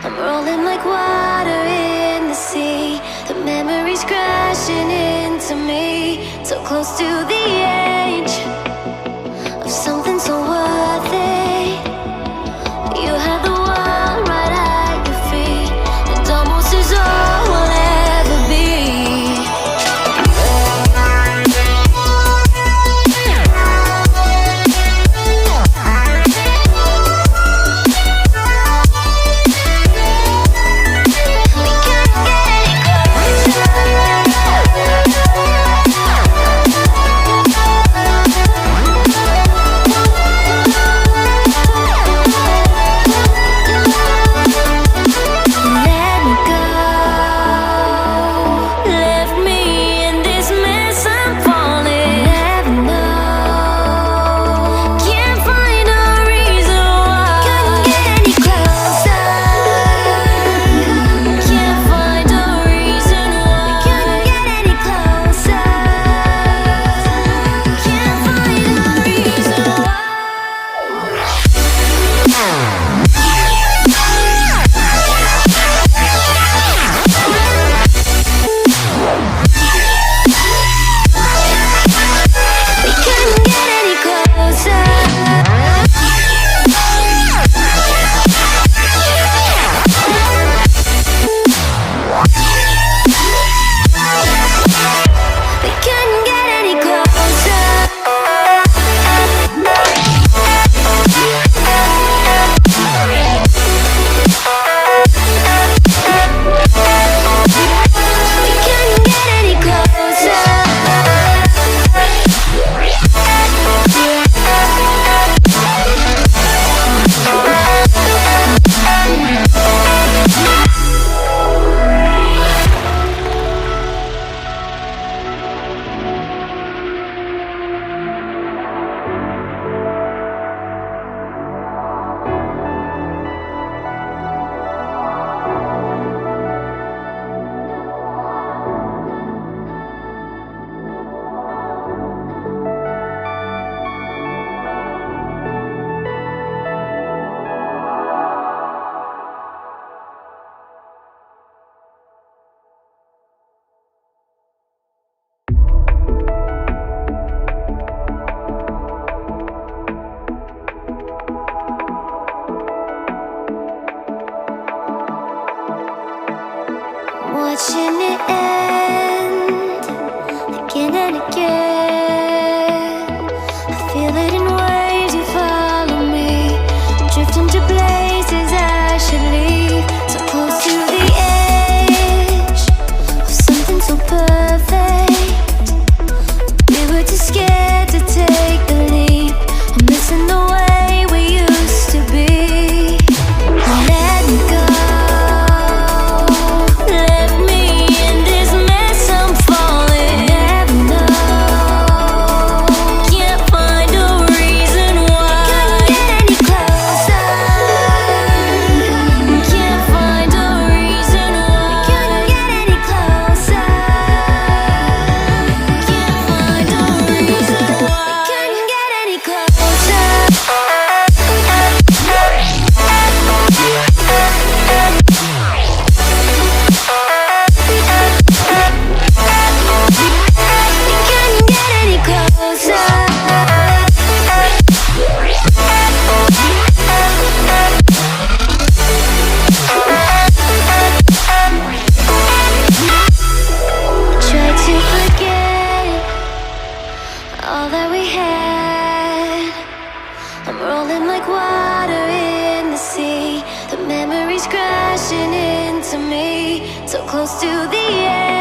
I'm rolling like water in the sea. The memories crashing into me. So close to the edge of something so worth it. You have the world right at your feet, and almost is all we'll ever be. Watching it end again and again. I feel it in waves, you follow me, drifting to places I should leave. So close to the edge of something so perfect. We were too scared to take the leap. I'm missing the way we used to be. Let me go. All that we had, I'm rolling like water in the sea. The memories crashing into me, so close to the edge.